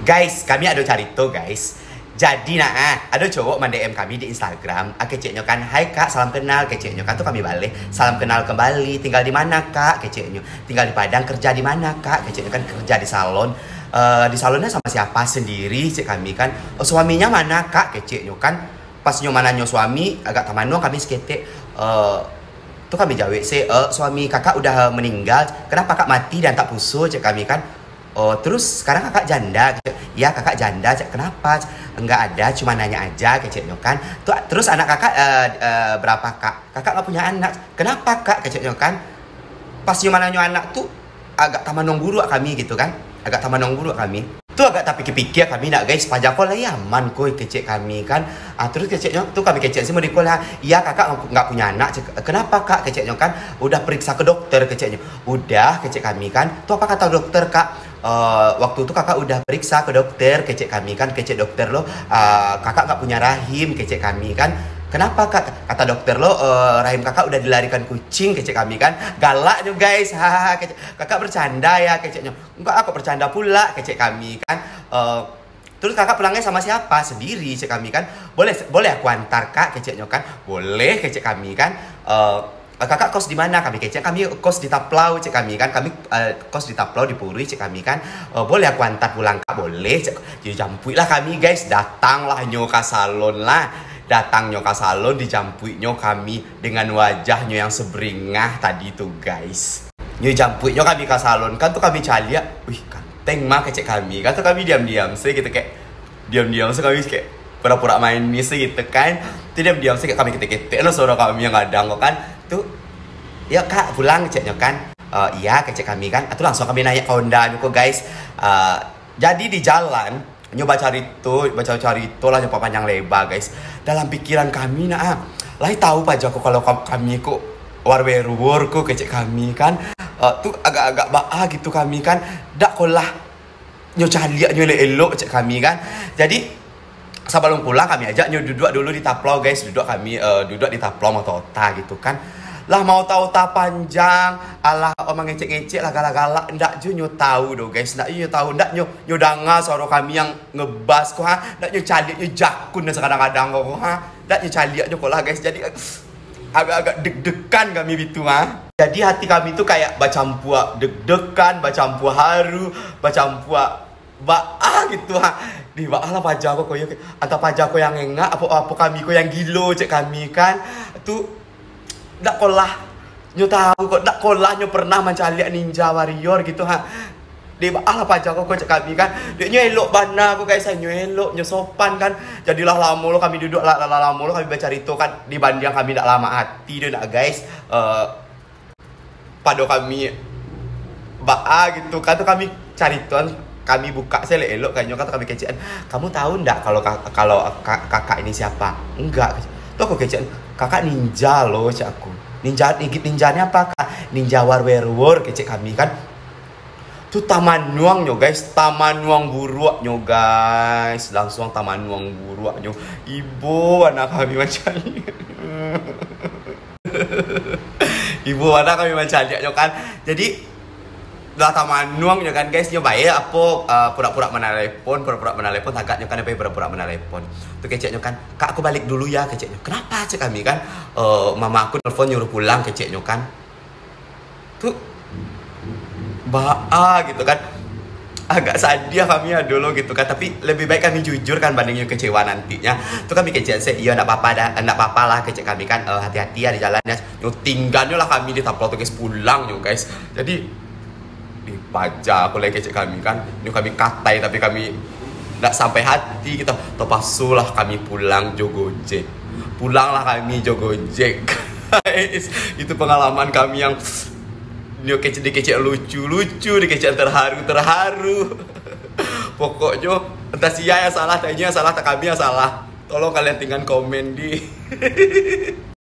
Guys, kami ada cerita guys. Jadi ada cowok DM kami di Instagram. Keceknya kan, hai kak, salam kenal. Keceknya kan tuh kami balik, salam kenal kembali. Tinggal di mana kak? Keceknya tinggal di Padang. Kerja di mana kak? Keceknya kan kerja di salon. Di salonnya sama siapa? Sendiri cek kami kan. Suaminya mana kak? Keceknya kan pas nyomanannya suami agak tamano kami sekete. Tuh kami jawab sih, suami kakak udah meninggal. Kenapa kak mati dan tak pusu cek kami kan. Oh, terus sekarang kakak janda? Ya kakak janda. Kenapa? Enggak ada, cuma nanya aja keceknya kan. Terus anak kakak berapa kak? Kakak nggak punya anak. Kenapa kak? Keceknya kan. Pas nyomanannya anak tuh agak tamanong guru kami gitu kan. Agak tamanong guru kami. Tuh agak tapi pikir kami nak guys, pajak lah ya aman koi kecek kami kan. Terus keceknya tuh kami kecek sih mau dikolah. Iya kakak nggak punya anak. Kenapa kak? Keceknya kan udah periksa ke dokter keceknya. Udah kecek kami kan. Tuh apa kata dokter kak? Waktu itu kakak udah periksa ke dokter kecek kami kan. Kecek dokter lo kakak nggak punya rahim kecek kami kan. Kenapa kak? Kata dokter lo rahim kakak udah dilarikan kucing kecek kami kan. Galak juga guys. Hahaha kakak bercanda ya keceknya. Enggak aku bercanda pula kecek kami kan. Terus kakak pulangnya sama siapa? Sendiri cek kami kan. Boleh aku antar kak keceknya kan. Boleh kecek kami kan. Kakak kos di mana? Kami kecek kami kos di Taplau cek kami kan. Kami kos di Taplau di Puri cek kami kan. Boleh aku antar pulang kak? Boleh cek. Jadi jampui lah kami guys. Datanglah nyoka salon lah. Datang nyoka salon dijampuinya kami dengan wajahnya yang seberingah tadi tuh guys. Nyo jampuinya kami ke salon kan tuh kami calia. Wih kanteng mah kecek kami. Kan tuh kami diam-diam sih gitu kayak. Diam-diam sih kami kayak pura-pura main nih sih gitu kan. Tuh diam-diam sih kayak kami ketek-ketek lo suara kami yang kadang kan. Tuh ya kak pulang ceknya kan. Iya kecek kami kan. Tuh langsung kami naik ke Honda kok guys. Jadi di jalan nyoba cari itu lah nyoba panjang lebar guys. Dalam pikiran kami lah tahu pak Joko kalau kami kok warwerwor kok kecek kami kan. Tuh agak-agak gitu kami kan. Dak kolah nyocalia elok cek kami kan. Jadi sebelum pulang kami ajak duduk dulu di Taplau guys. Duduk di Taplau Motota gitu kan. Lah mau tahu tak panjang alah omong ngecek-ngecek lah galak-galak ndak nyo tahu do guys. Ndak nyo tahu ndak nyo danga suara kami yang ngebas kok ndak nyo calik nyo jakun dan kadang-kadang kok ndak nyo calik nyo kok lah guys. Jadi agak-agak deg-degan kami gitu Jadi hati kami tuh kayak bacampua deg-degan, bacampua haru, bacampua gitu Di lah pajak kok koyo atau pajak kok yang engak apa kami kok yang gilo cek kami kan. Tuh ndak kolah nyo tahu kok ndak kolah nyo pernah mencari ninja warrior gitu Di lah pajak kok cek kami kan. Dia nyo elok bana aku guys nyo elok nyo sopan kan. Jadilah lama lo kami duduk lama lo kami baca itu kan dibanding kami ndak lama hati dia ndak guys. Pada kami gitu kan tuh kami cari tuan kami buka saya elok kayaknya kata kami kecean. Kamu tahu ndak kalau kakak ini siapa? Enggak. Tuh aku kecean. Kakak ninja loh cek aku. Ninjanya apa kak? Ninja warwerwor kecek kami kan. Tuh taman nuang nyo guys. Taman nuang buruak nyo guys. Langsung taman nuang buruak nyo. Ibu anak kami macam ni. Ibu anak kami macam ni kan. Jadi lah taman nuang nyo kan guys. Nyo baik apa pura-pura menelepon agaknya kan apa pura-pura menelepon. Tuh keceknya kan, kak aku balik dulu ya keceknya. Kenapa cek kami kan? Mama aku nelfon nyuruh pulang keceknya kan. Tuh gitu kan. Agak sadia kami ya dulu gitu kan. Tapi lebih baik kami jujur kan bandingnya kecewa nantinya. Tuh kami kecek saya iya enggak apa-apa lah kecek kami kan. Hati-hati ya di jalannya. Yo tinggalnya lah kami di Taplau tuh guys pulang yo guys. Jadi pajak aku lagi kecek kami kan. Ini kami katai tapi kami nggak sampai hati kita terpaksa lah kami pulang Jogojek. Pulanglah kami Jogojek guys. Itu pengalaman kami yang dikecek lucu dikecek terharu pokoknya entah siapa yang salah, tanya yang salah tak kami yang salah. Tolong kalian tinggal komen di